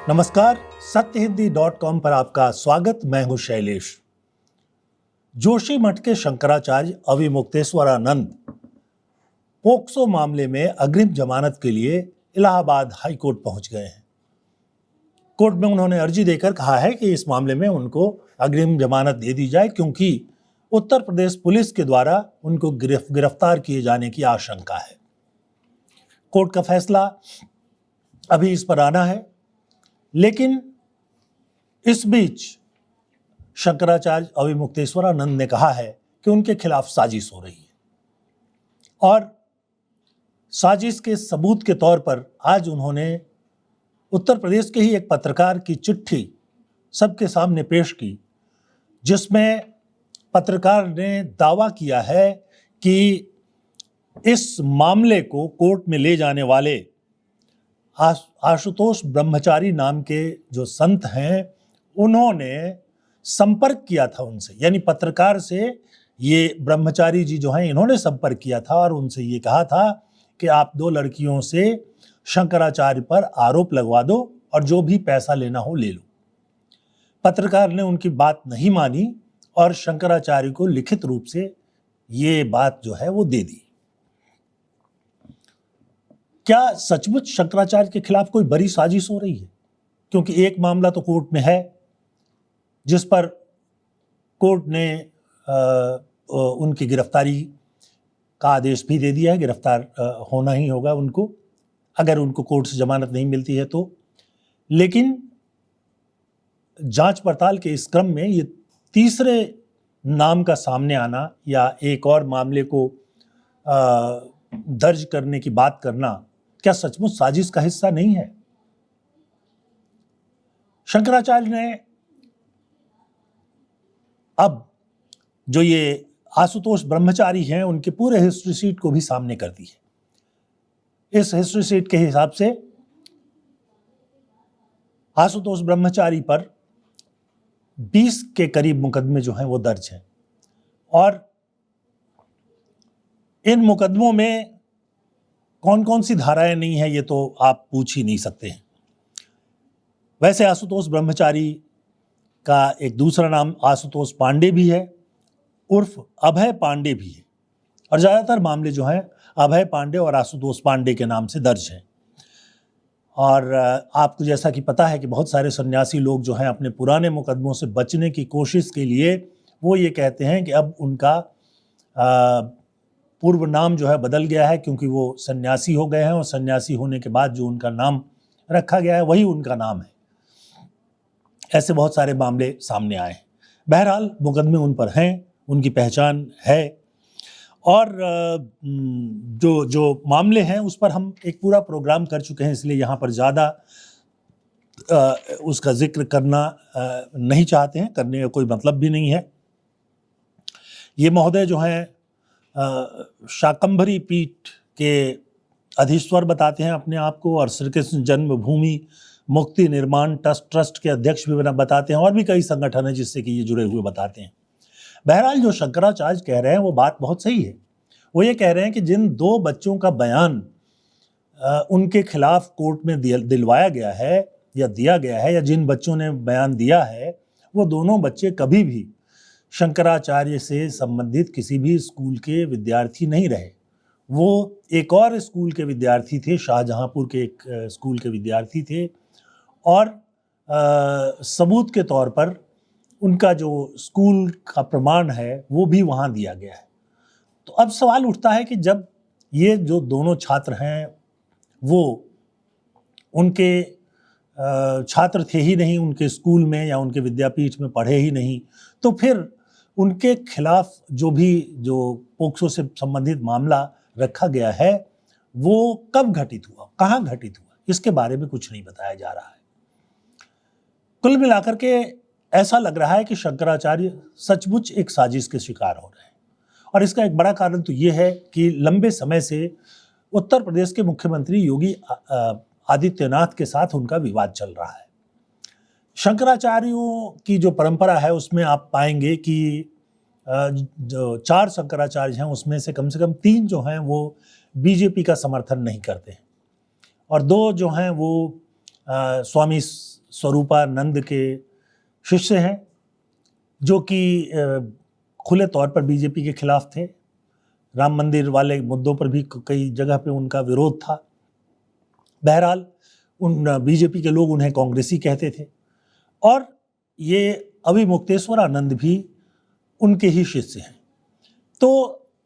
नमस्कार, सत्यहिंदी.com पर आपका स्वागत। मैं हूं शैलेश। जोशी मठ के शंकराचार्य अविमुक्तेश्वरानंद पोक्सो मामले में अग्रिम जमानत के लिए इलाहाबाद हाई कोर्ट पहुंच गए हैं। कोर्ट में उन्होंने अर्जी देकर कहा है कि इस मामले में उनको अग्रिम जमानत दे दी जाए, क्योंकि उत्तर प्रदेश पुलिस के द्वारा उनको गिरफ्तार किए जाने की आशंका है। कोर्ट का फैसला अभी इस पर आना है, लेकिन इस बीच शंकराचार्य अविमुक्तेश्वरानंद ने कहा है कि उनके खिलाफ साजिश हो रही है, और साजिश के सबूत के तौर पर आज उन्होंने उत्तर प्रदेश के ही एक पत्रकार की चिट्ठी सबके सामने पेश की, जिसमें पत्रकार ने दावा किया है कि इस मामले को कोर्ट में ले जाने वाले आशुतोष ब्रह्मचारी नाम के जो संत हैं, उन्होंने संपर्क किया था उनसे, यानी पत्रकार से ये ब्रह्मचारी जी जो हैं इन्होंने संपर्क किया था और उनसे ये कहा था कि आप दो लड़कियों से शंकराचार्य पर आरोप लगवा दो और जो भी पैसा लेना हो ले लो। पत्रकार ने उनकी बात नहीं मानी और शंकराचार्य को लिखित रूप से ये बात जो है वो दे दी। क्या सचमुच शंकराचार्य के खिलाफ कोई बड़ी साजिश हो रही है? क्योंकि एक मामला तो कोर्ट में है जिस पर कोर्ट ने उनकी गिरफ्तारी का आदेश भी दे दिया है। गिरफ्तार होना ही होगा उनको, अगर उनको कोर्ट से जमानत नहीं मिलती है तो। लेकिन जांच पड़ताल के इस क्रम में ये तीसरे नाम का सामने आना या एक और मामले को दर्ज करने की बात करना, क्या सचमुच साजिश का हिस्सा नहीं है? शंकराचार्य ने अब जो ये आशुतोष ब्रह्मचारी हैं उनके पूरे हिस्ट्री शीट को भी सामने कर दी है। इस हिस्ट्री शीट के हिसाब से आशुतोष ब्रह्मचारी पर 20 के करीब मुकदमे जो हैं वो दर्ज हैं, और इन मुकदमों में कौन कौन सी धाराएं नहीं है ये तो आप पूछ ही नहीं सकते हैं। वैसे आशुतोष ब्रह्मचारी का एक दूसरा नाम आशुतोष पांडे भी है, उर्फ अभय पांडे भी है, और ज़्यादातर मामले जो हैं अभय पांडे और आशुतोष पांडे के नाम से दर्ज हैं। और आपको जैसा कि पता है कि बहुत सारे सन्यासी लोग जो हैं अपने पुराने मुकदमों से बचने की कोशिश के लिए वो ये कहते हैं कि अब उनका पूर्व नाम जो है बदल गया है, क्योंकि वो सन्यासी हो गए हैं और सन्यासी होने के बाद जो उनका नाम रखा गया है वही उनका नाम है। ऐसे बहुत सारे मामले सामने आए हैं। बहरहाल मुकदमे उन पर हैं, उनकी पहचान है, और जो मामले हैं उस पर हम एक पूरा प्रोग्राम कर चुके हैं, इसलिए यहाँ पर ज़्यादा उसका जिक्र करना नहीं चाहते हैं, करने का कोई मतलब भी नहीं है। ये महोदय जो हैं शाकंभरी पीठ के अधीश्वर बताते हैं अपने आप को, और श्री कृष्ण जन्मभूमि मुक्ति निर्माण ट्रस्ट के अध्यक्ष भी बताते हैं, और भी कई संगठन हैं जिससे कि ये जुड़े हुए बताते हैं। बहरहाल जो शंकराचार्य कह रहे हैं वो बात बहुत सही है। वो ये कह रहे हैं कि जिन दो बच्चों का बयान उनके खिलाफ कोर्ट में दिलवाया गया है या दिया गया है, या जिन बच्चों ने बयान दिया है, वो दोनों बच्चे कभी भी शंकराचार्य से संबंधित किसी भी स्कूल के विद्यार्थी नहीं रहे। वो एक और स्कूल के विद्यार्थी थे, शाहजहांपुर के एक स्कूल के विद्यार्थी थे, और सबूत के तौर पर उनका जो स्कूल का प्रमाण है वो भी वहाँ दिया गया है। तो अब सवाल उठता है कि जब ये जो दोनों छात्र हैं वो उनके छात्र थे ही नहीं, उनके स्कूल में या उनके विद्यापीठ में पढ़े ही नहीं, तो फिर उनके खिलाफ जो पोक्सो से संबंधित मामला रखा गया है वो कब घटित हुआ, कहाँ घटित हुआ, इसके बारे में कुछ नहीं बताया जा रहा है। कुल मिलाकर के ऐसा लग रहा है कि शंकराचार्य सचमुच एक साजिश के शिकार हो रहे हैं, और इसका एक बड़ा कारण तो ये है कि लंबे समय से उत्तर प्रदेश के मुख्यमंत्री योगी आदित्यनाथ के साथ उनका विवाद चल रहा है। शंकराचार्यों की जो परंपरा है उसमें आप पाएंगे कि जो 4 शंकराचार्य हैं उसमें से कम 3 जो हैं वो बीजेपी का समर्थन नहीं करते हैं, और 2 जो हैं वो स्वामी स्वरूपानंद के शिष्य हैं, जो कि खुले तौर पर बीजेपी के खिलाफ थे। राम मंदिर वाले मुद्दों पर भी कई जगह पे उनका विरोध था। बहरहाल उन बीजेपी के लोग उन्हें कांग्रेसी कहते थे, और ये अभिमुक्तेश्वरानंद भी उनके ही शिष्य हैं। तो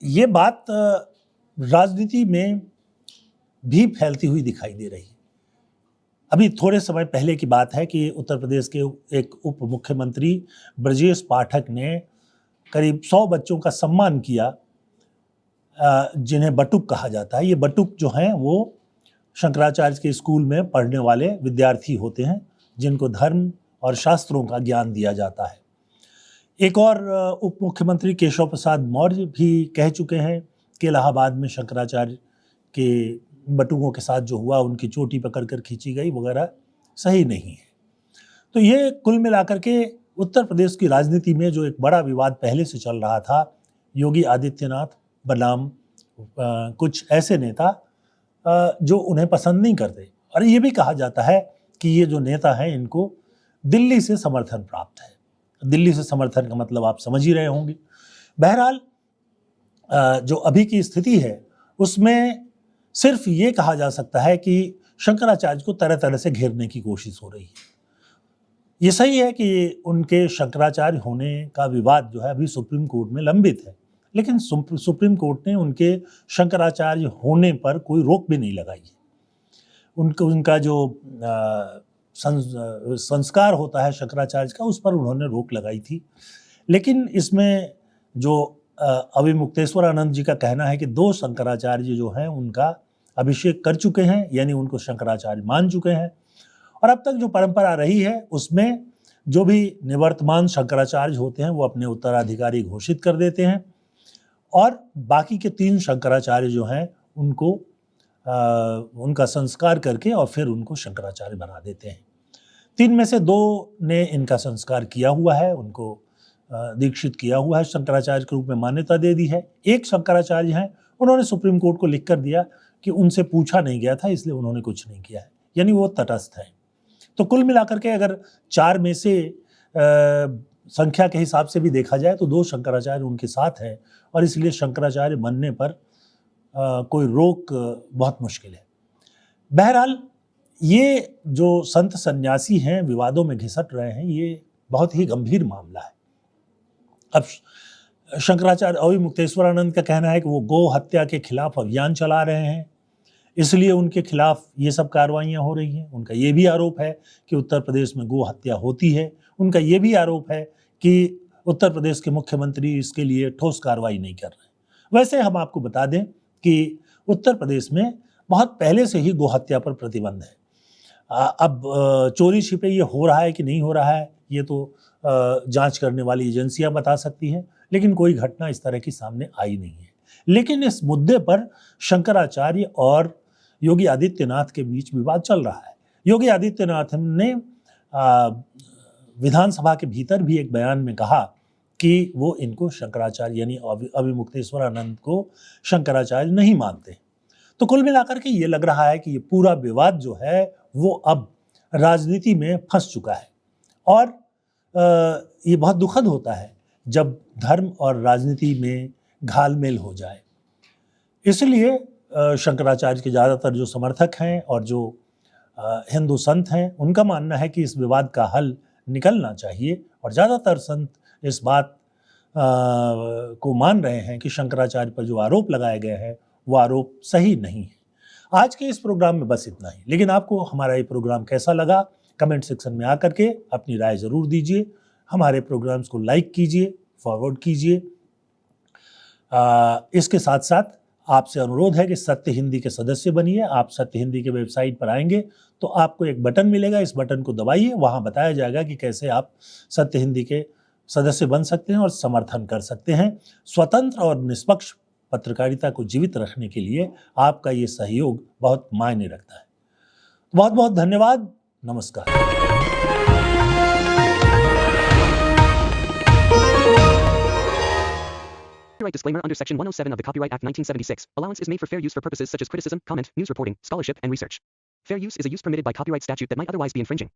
ये बात राजनीति में भी फैलती हुई दिखाई दे रही है। अभी थोड़े समय पहले की बात है कि उत्तर प्रदेश के एक उप मुख्यमंत्री ब्रजेश पाठक ने करीब 100 बच्चों का सम्मान किया, जिन्हें बटुक कहा जाता है। ये बटुक जो हैं वो शंकराचार्य के स्कूल में पढ़ने वाले विद्यार्थी होते हैं, जिनको धर्म और शास्त्रों का ज्ञान दिया जाता है। एक और उप मुख्यमंत्री केशव प्रसाद मौर्य भी कह चुके हैं कि इलाहाबाद में शंकराचार्य के बटुकों के साथ जो हुआ, उनकी चोटी पकड़ कर खींची गई वगैरह, सही नहीं है। तो ये कुल मिलाकर के उत्तर प्रदेश की राजनीति में जो एक बड़ा विवाद पहले से चल रहा था, योगी आदित्यनाथ बनाम कुछ ऐसे नेता जो उन्हें पसंद नहीं करते, और ये भी कहा जाता है कि ये जो नेता हैं इनको दिल्ली से समर्थन प्राप्त है। दिल्ली से समर्थन का मतलब आप समझ ही रहे होंगे। बहरहाल जो अभी की स्थिति है उसमें सिर्फ ये कहा जा सकता है कि शंकराचार्य को तरह तरह से घेरने की कोशिश हो रही है। ये सही है कि उनके शंकराचार्य होने का विवाद जो है अभी सुप्रीम कोर्ट में लंबित है, लेकिन सुप्रीम कोर्ट ने उनके शंकराचार्य होने पर कोई रोक भी नहीं लगाई है। उनका जो संस्कार होता है शंकराचार्य का, उस पर उन्होंने रोक लगाई थी। लेकिन इसमें जो अभिमुक्तेश्वरानंद जी का कहना है कि 2 शंकराचार्य जो हैं उनका अभिषेक कर चुके हैं, यानी उनको शंकराचार्य मान चुके हैं, और अब तक जो परंपरा रही है उसमें जो भी निवर्तमान शंकराचार्य होते हैं वो अपने उत्तराधिकारी घोषित कर देते हैं, और बाकी के 3 शंकराचार्य जो हैं उनको उनका संस्कार करके और फिर उनको शंकराचार्य बना देते हैं। 3 में से 2 ने इनका संस्कार किया हुआ है, उनको दीक्षित किया हुआ है, शंकराचार्य के रूप में मान्यता दे दी है। एक शंकराचार्य हैं, उन्होंने सुप्रीम कोर्ट को लिख कर दिया कि उनसे पूछा नहीं गया था, इसलिए उन्होंने कुछ नहीं किया है, यानी वो तटस्थ है। तो कुल मिलाकर के अगर 4 में से संख्या के हिसाब से भी देखा जाए तो 2 शंकराचार्य उनके साथ हैं, और इसलिए शंकराचार्य बनने पर कोई रोक बहुत मुश्किल है। बहरहाल ये जो संत सन्यासी हैं विवादों में घिसट रहे हैं, ये बहुत ही गंभीर मामला है। अब शंकराचार्य अभिमुक्तेश्वरानंद का कहना है कि वो गौ हत्या के खिलाफ अभियान चला रहे हैं, इसलिए उनके खिलाफ ये सब कार्रवाइयाँ हो रही हैं। उनका ये भी आरोप है कि उत्तर प्रदेश में गौ हत्या होती है। उनका ये भी आरोप है कि उत्तर प्रदेश के मुख्यमंत्री इसके लिए ठोस कार्रवाई नहीं कर रहे। वैसे हम आपको बता दें कि उत्तर प्रदेश में बहुत पहले से ही गौ हत्या पर प्रतिबंध है। अब चोरी छिपे ये हो रहा है कि नहीं हो रहा है, ये तो जांच करने वाली एजेंसियां बता सकती हैं, लेकिन कोई घटना इस तरह की सामने आई नहीं है। लेकिन इस मुद्दे पर शंकराचार्य और योगी आदित्यनाथ के बीच विवाद चल रहा है। योगी आदित्यनाथ ने विधानसभा के भीतर भी एक बयान में कहा कि वो इनको शंकराचार्य यानी अभिमुक्तेश्वरानंद को शंकराचार्य नहीं मानते। तो कुल मिलाकर के ये लग रहा है कि ये पूरा विवाद जो है वो अब राजनीति में फंस चुका है, और ये बहुत दुखद होता है जब धर्म और राजनीति में घालमेल हो जाए। इसलिए शंकराचार्य के ज़्यादातर जो समर्थक हैं और जो हिंदू संत हैं उनका मानना है कि इस विवाद का हल निकलना चाहिए, और ज़्यादातर संत इस बात को मान रहे हैं कि शंकराचार्य पर जो आरोप लगाए गए हैं वो आरोप सही नहीं है। आज के इस प्रोग्राम में बस इतना ही, लेकिन आपको हमारा ये प्रोग्राम कैसा लगा कमेंट सेक्शन में आकर के अपनी राय ज़रूर दीजिए। हमारे प्रोग्राम्स को लाइक कीजिए, फॉरवर्ड कीजिए। इसके साथ साथ आपसे अनुरोध है कि सत्य हिंदी के सदस्य बनिए। आप सत्य हिंदी के वेबसाइट पर आएंगे तो आपको एक बटन मिलेगा, इस बटन को दबाइए, वहाँ बताया जाएगा कि कैसे आप सत्य हिंदी के सदस्य बन सकते हैं और समर्थन कर सकते हैं। स्वतंत्र और निष्पक्ष पत्रकारिता को जीवित रखने के लिए आपका ये सहयोग बहुत मायने रखता है। बहुत बहुत धन्यवाद। नमस्कार। Copyright disclaimer under Section 107 of the Copyright Act 1976. Allowance is made for fair use for purposes such as criticism, comment, news reporting, scholarship, and research. Fair use is a use permitted by copyright statute that might otherwise be infringing.